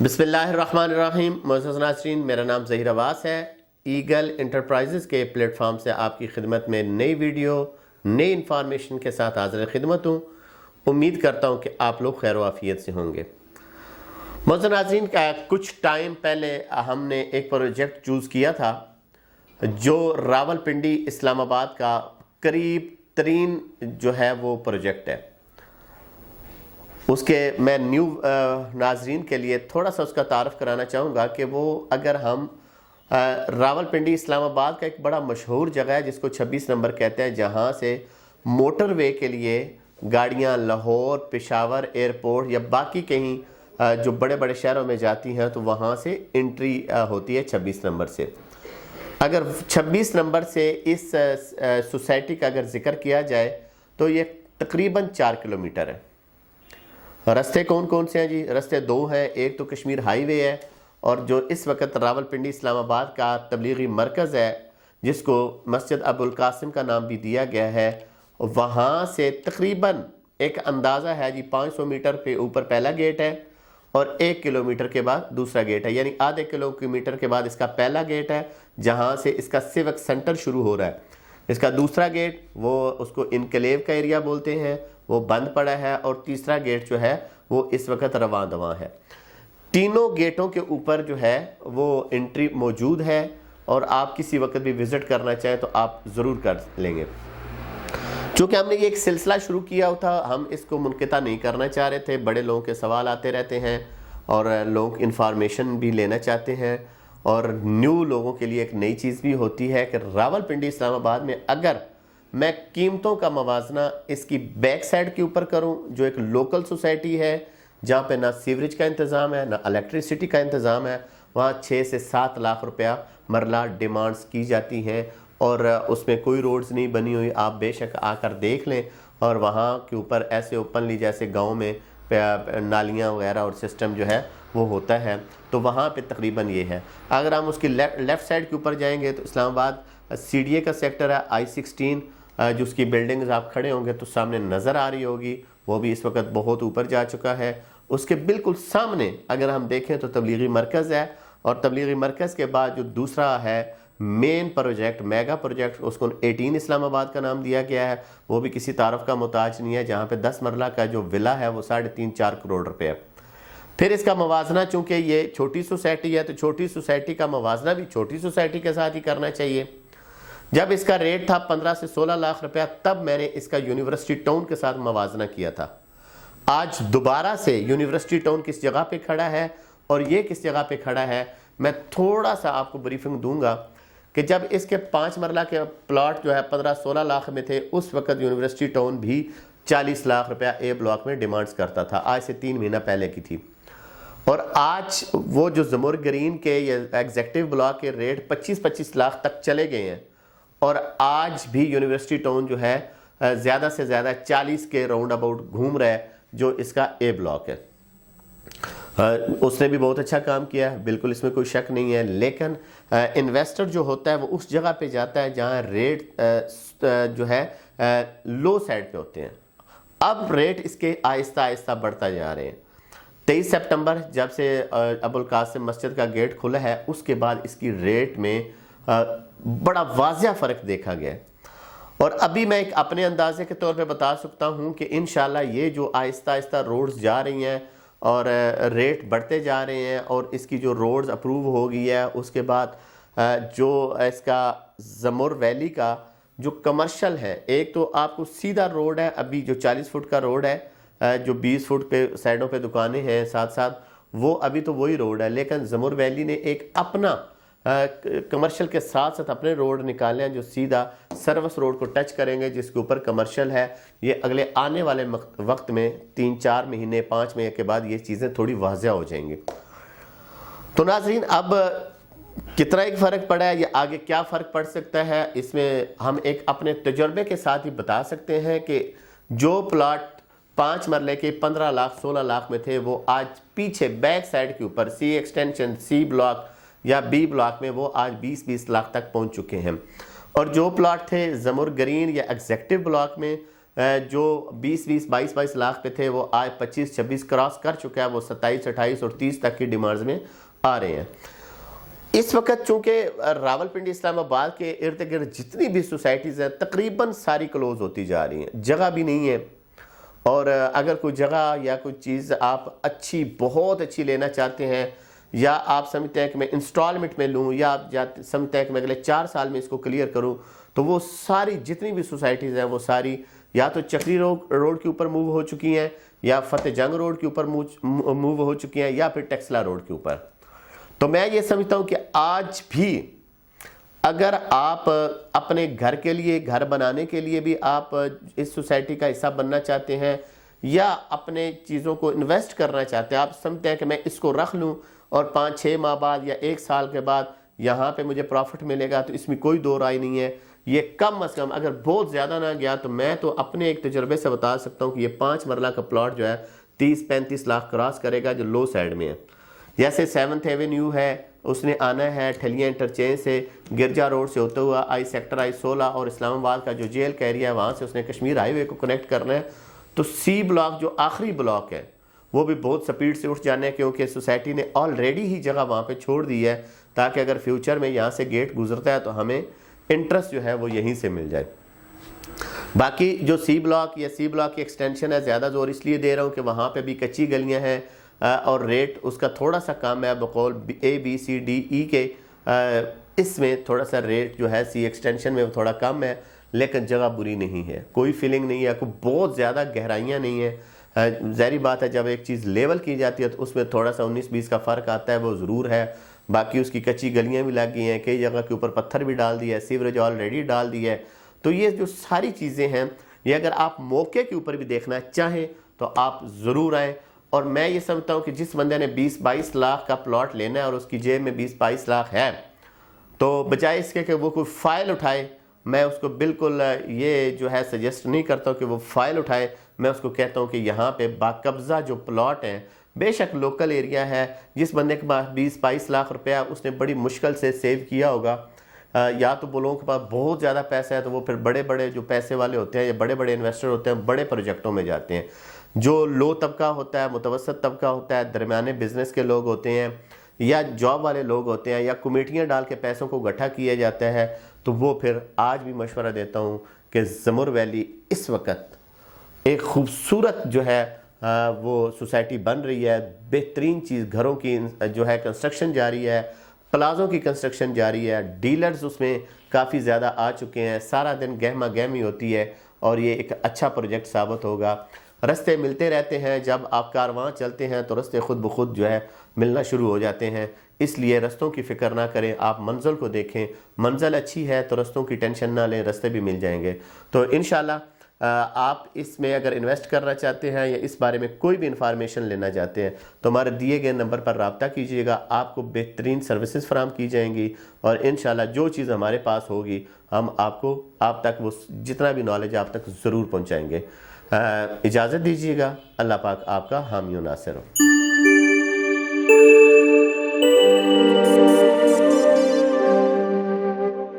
بسم اللہ الرحمن الرحیم۔ معزز ناظرین، میرا نام ظہیر عباس ہے۔ ایگل انٹرپرائزز کے پلیٹ فارم سے آپ کی خدمت میں نئی ویڈیو نئی انفارمیشن کے ساتھ حاضر خدمت ہوں۔ امید کرتا ہوں کہ آپ لوگ خیر و عافیت سے ہوں گے۔ معزز ناظرین، کچھ ٹائم پہلے ہم نے ایک پروجیکٹ چوز کیا تھا جو راولپنڈی اسلام آباد کا قریب ترین جو ہے وہ پروجیکٹ ہے۔ اس کے میں نیو ناظرین کے لیے تھوڑا سا اس کا تعارف کرانا چاہوں گا کہ وہ اگر ہم راولپنڈی اسلام آباد کا ایک بڑا مشہور جگہ ہے جس کو 26 نمبر کہتے ہیں، جہاں سے موٹر وے کے لیے گاڑیاں لاہور، پشاور ایئرپورٹ یا باقی کہیں جو بڑے بڑے شہروں میں جاتی ہیں تو وہاں سے انٹری ہوتی ہے 26 نمبر سے۔ اگر 26 نمبر سے اس سوسائٹی کا اگر ذکر کیا جائے تو یہ تقریباً 4 کلومیٹر ہے۔ رستے کون کون سے ہیں جی؟ رستے دو ہیں، ایک تو کشمیر ہائی وے ہے اور جو اس وقت راولپنڈی اسلام آباد کا تبلیغی مرکز ہے جس کو مسجد ابو القاسم کا نام بھی دیا گیا ہے، وہاں سے تقریباً ایک اندازہ ہے جی 500 میٹر پہ اوپر پہلا گیٹ ہے اور 1 کلومیٹر کے بعد دوسرا گیٹ ہے، یعنی آدھے کلومیٹر کے بعد اس کا پہلا گیٹ ہے جہاں سے اس کا سیوک سینٹر شروع ہو رہا ہے۔ اس کا دوسرا گیٹ وہ اس کو انکلیو کا ایریا بولتے ہیں، وہ بند پڑا ہے، اور تیسرا گیٹ جو ہے وہ اس وقت رواں دواں ہے۔ تینوں گیٹوں کے اوپر جو ہے وہ انٹری موجود ہے اور آپ کسی وقت بھی وزٹ کرنا چاہیں تو آپ ضرور کر لیں گے۔ چونکہ ہم نے یہ ایک سلسلہ شروع کیا تھا، ہم اس کو منقطع نہیں کرنا چاہ رہے تھے۔ بڑے لوگوں کے سوال آتے رہتے ہیں اور لوگ انفارمیشن بھی لینا چاہتے ہیں، اور نیو لوگوں کے لیے ایک نئی چیز بھی ہوتی ہے کہ راولپنڈی اسلام آباد میں اگر میں قیمتوں کا موازنہ اس کی بیک سائڈ کے اوپر کروں، جو ایک لوکل سوسائٹی ہے جہاں پہ نہ سیوریج کا انتظام ہے نہ الیکٹریسٹی کا انتظام ہے، وہاں 6 سے 7 لاکھ روپیہ مرلہ ڈیمانڈز کی جاتی ہیں اور اس میں کوئی روڈز نہیں بنی ہوئی۔ آپ بے شک آ کر دیکھ لیں، اور وہاں کے اوپر ایسے اوپنلی جیسے گاؤں میں نالیاں وغیرہ اور سسٹم جو ہے وہ ہوتا ہے، تو وہاں پہ تقریباً یہ ہے۔ اگر ہم اس کی لیفٹ سائڈ کے اوپر جائیں گے تو اسلام آباد سی ڈی اے کا سیکٹر ہے، I-16 جو اس کی بلڈنگز آپ کھڑے ہوں گے تو سامنے نظر آ رہی ہوگی، وہ بھی اس وقت بہت اوپر جا چکا ہے۔ اس کے بالکل سامنے اگر ہم دیکھیں تو تبلیغی مرکز ہے، اور تبلیغی مرکز کے بعد جو دوسرا ہے مین پروجیکٹ، میگا پروجیکٹ، اس کو 18 اسلام آباد کا نام دیا گیا ہے، وہ بھی کسی تعارف کا محتاج نہیں ہے، جہاں پہ 10 مرلہ کا جو ولا ہے وہ 3.5-4 کروڑ روپے ہے۔ پھر اس کا موازنہ، چونکہ یہ چھوٹی سوسائٹی ہے تو چھوٹی سوسائٹی کا موازنہ بھی چھوٹی سوسائٹی کے ساتھ ہی کرنا چاہیے۔ جب اس کا ریٹ تھا 15 سے 16 لاکھ روپیہ، تب میں نے اس کا یونیورسٹی ٹاؤن کے ساتھ موازنہ کیا تھا۔ آج دوبارہ سے یونیورسٹی ٹاؤن کس جگہ پہ کھڑا ہے اور یہ کس جگہ پہ کھڑا ہے، میں تھوڑا سا آپ کو بریفنگ دوں گا کہ جب اس کے 5 مرلہ کے پلاٹ جو ہے 15-16 لاکھ میں تھے، اس وقت یونیورسٹی ٹاؤن بھی 40 لاکھ روپیہ اے بلاک میں ڈیمانڈز کرتا تھا، آج سے 3 مہینہ پہلے کی تھی۔ اور آج وہ جو زمور گرین کے یا ایگزیکٹو بلاک کے ریٹ 25-25 لاکھ تک چلے گئے ہیں، اور آج بھی یونیورسٹی ٹاؤن جو ہے زیادہ سے زیادہ 40 کے راؤنڈ اباؤٹ گھوم رہا ہے، جو اس کا اے بلاک ہے۔ اس نے بھی بہت اچھا کام کیا ہے، بالکل اس میں کوئی شک نہیں ہے، لیکن انویسٹر جو ہوتا ہے وہ اس جگہ پہ جاتا ہے جہاں ریٹ جو ہے لو سائڈ پہ ہوتے ہیں۔ اب ریٹ اس کے آہستہ آہستہ بڑھتا جا رہے ہیں۔ 23 سپٹمبر جب سے ابو القاسم مسجد کا گیٹ کھلا ہے، اس کے بعد اس کی ریٹ میں بڑا واضح فرق دیکھا گیا ہے، اور ابھی میں ایک اپنے اندازے کے طور پہ بتا سکتا ہوں کہ انشاءاللہ یہ جو آہستہ آہستہ روڈز جا رہی ہیں اور ریٹ بڑھتے جا رہے ہیں، اور اس کی جو روڈز اپروو ہو گئی ہے، اس کے بعد جو اس کا زمور ویلی کا جو کمرشل ہے، ایک تو آپ کو سیدھا روڈ ہے ابھی جو 40 فٹ کا روڈ ہے، جو 20 فٹ پہ سائڈوں پہ دکانیں ہیں ساتھ ساتھ، وہ ابھی تو وہی روڈ ہے، لیکن زمور ویلی نے ایک اپنا کمرشل کے ساتھ ساتھ اپنے روڈ نکالے ہیں جو سیدھا سروس روڈ کو ٹچ کریں گے، جس کے اوپر کمرشل ہے۔ یہ اگلے آنے والے وقت میں 3-4 مہینے 5 مہینے کے بعد یہ چیزیں تھوڑی واضح ہو جائیں گی۔ تو ناظرین، اب کتنا ایک فرق پڑا ہے یا آگے کیا فرق پڑ سکتا ہے، اس میں ہم ایک اپنے تجربے کے ساتھ ہی بتا سکتے ہیں کہ جو پلاٹ 5 مرلے کے 15 لاکھ 16 لاکھ میں تھے، وہ آج پیچھے بیک سائڈ کے اوپر سی ایکسٹینشن سی بلاک یا بی بلاک میں وہ آج 20-20 لاکھ تک پہنچ چکے ہیں۔ اور جو پلاٹ تھے زمور گرین یا ایگزیکٹو بلاک میں، جو 20-22 لاکھ پہ تھے وہ آج 25-26 کراس کر چکا ہے، وہ 27-28 اور 30 تک کی ڈیمانڈز میں آ رہے ہیں۔ اس وقت چونکہ راولپنڈی اسلام آباد کے ارد گرد جتنی بھی سوسائٹیز ہیں تقریباً ساری کلوز ہوتی جا رہی ہیں، جگہ بھی نہیں ہے، اور اگر کوئی جگہ یا کوئی چیز آپ اچھی بہت اچھی لینا چاہتے ہیں، یا آپ سمجھتے ہیں کہ میں انسٹالمنٹ میں لوں، یا آپ سمجھتے ہیں کہ میں اگلے 4 سال میں اس کو کلیئر کروں، تو وہ ساری جتنی بھی سوسائٹیز ہیں وہ ساری یا تو چکری روڈ کے اوپر موو ہو چکی ہیں، یا فتح جنگ روڈ کے اوپر موو ہو چکی ہیں، یا پھر ٹیکسلا روڈ کے اوپر۔ تو میں یہ سمجھتا ہوں کہ آج بھی اگر آپ اپنے گھر کے لیے، گھر بنانے کے لیے بھی آپ اس سوسائٹی کا حصہ بننا چاہتے ہیں، یا اپنے چیزوں کو انویسٹ کرنا چاہتے ہیں، آپ سمجھتے ہیں کہ میں اس کو رکھ لوں اور 5-6 ماہ بعد یا 1 سال کے بعد یہاں پہ مجھے پروفٹ ملے گا، تو اس میں کوئی دو رائے نہیں ہے۔ یہ کم از کم اگر بہت زیادہ نہ گیا تو میں تو اپنے ایک تجربے سے بتا سکتا ہوں کہ یہ 5 مرلہ کا پلاٹ جو ہے 30-35 لاکھ کراس کرے گا، جو لو سائیڈ میں ہے۔ جیسے 7th ایونیو ہے، اس نے آنا ہے ٹھلیاں انٹرچینج سے، گرجا روڈ سے ہوتا ہوا سیکٹر I-16 اور اسلام آباد کا جو جیل کا ایریا ہے وہاں سے اس نے کشمیر ہائی وے کو کنیکٹ کرنا ہے، تو سی بلاک جو آخری بلاک ہے وہ بھی بہت سپیڈ سے اٹھ جانا ہے، کیونکہ سوسائٹی نے آلریڈی ہی جگہ وہاں پہ چھوڑ دی ہے، تاکہ اگر فیوچر میں یہاں سے گیٹ گزرتا ہے تو ہمیں انٹرسٹ جو ہے وہ یہیں سے مل جائے۔ باقی جو سی بلاک یا سی بلاک کی ایکسٹینشن ہے، زیادہ زور اس لیے دے رہا ہوں کہ وہاں پہ بھی کچی گلیاں ہیں اور ریٹ اس کا تھوڑا سا کم ہے، بقول A B C D E کے اس میں تھوڑا سا ریٹ جو ہے سی ایکسٹینشن میں تھوڑا کم ہے، لیکن جگہ بری نہیں ہے، کوئی فیلنگ نہیں ہے، کوئی بہت زیادہ گہرائیاں نہیں ہیں۔ ظاہری بات ہے جب ایک چیز لیول کی جاتی ہے تو اس میں تھوڑا سا 19-20 کا فرق آتا ہے، وہ ضرور ہے۔ باقی اس کی کچی گلیاں بھی لگ گئی ہیں، کئی جگہ کے اوپر پتھر بھی ڈال دیا ہے، سیوریج آلریڈی ڈال دی ہے۔ تو یہ جو ساری چیزیں ہیں، یہ اگر آپ موقع کے اوپر بھی دیکھنا چاہیں تو آپ ضرور آئیں۔ اور میں یہ سمجھتا ہوں کہ جس بندے نے 20-22 لاکھ کا پلاٹ لینا ہے اور اس کی جیب میں 20-22 لاکھ ہے، تو بجائے اس کے کہ وہ کوئی فائل اٹھائے، میں اس کو بالکل یہ جو ہے سجیسٹ نہیں کرتا ہوں کہ وہ فائل اٹھائے۔ میں اس کو کہتا ہوں کہ یہاں پہ باقبضہ جو پلاٹ ہیں، بے شک لوکل ایریا ہے، جس بندے کے پاس 20-22 لاکھ روپیہ اس نے بڑی مشکل سے سیو کیا ہوگا، یا تو وہ لوگوں کے پاس بہت زیادہ پیسہ ہے تو وہ پھر بڑے بڑے جو پیسے والے ہوتے ہیں یا بڑے بڑے انویسٹر ہوتے ہیں بڑے پروجیکٹوں میں جاتے ہیں۔ جو لو طبقہ ہوتا ہے، متوسط طبقہ ہوتا ہے، درمیانے بزنس کے لوگ ہوتے ہیں، یا جاب والے لوگ ہوتے ہیں، یا کمیٹیاں ڈال کے پیسوں کو اکٹھا کیا جاتا ہے، تو وہ پھر آج بھی مشورہ دیتا ہوں کہ زمر ویلی اس وقت ایک خوبصورت جو ہے وہ سوسائٹی بن رہی ہے، بہترین چیز، گھروں کی جو ہے کنسٹرکشن جاری ہے، پلازوں کی کنسٹرکشن جاری ہے، ڈیلرز اس میں کافی زیادہ آ چکے ہیں، سارا دن گہما گہمی ہوتی ہے، اور یہ ایک اچھا پروجیکٹ ثابت ہوگا۔ رستے ملتے رہتے ہیں، جب آپ کارواں چلتے ہیں تو رستے خود بخود جو ہے ملنا شروع ہو جاتے ہیں، اس لیے رستوں کی فکر نہ کریں، آپ منزل کو دیکھیں، منزل اچھی ہے تو رستوں کی ٹینشن نہ لیں، رستے بھی مل جائیں گے۔ تو انشاءاللہ آپ اس میں اگر انویسٹ کرنا چاہتے ہیں یا اس بارے میں کوئی بھی انفارمیشن لینا چاہتے ہیں تو ہمارے دیے گئے نمبر پر رابطہ کیجئے گا، آپ کو بہترین سروسز فراہم کی جائیں گی، اور انشاءاللہ جو چیز ہمارے پاس ہوگی ہم آپ تک وہ جتنا بھی نالج آپ تک ضرور پہنچائیں گے۔ اجازت دیجئے گا، اللہ پاک آپ کا حامی و ناصر ہو۔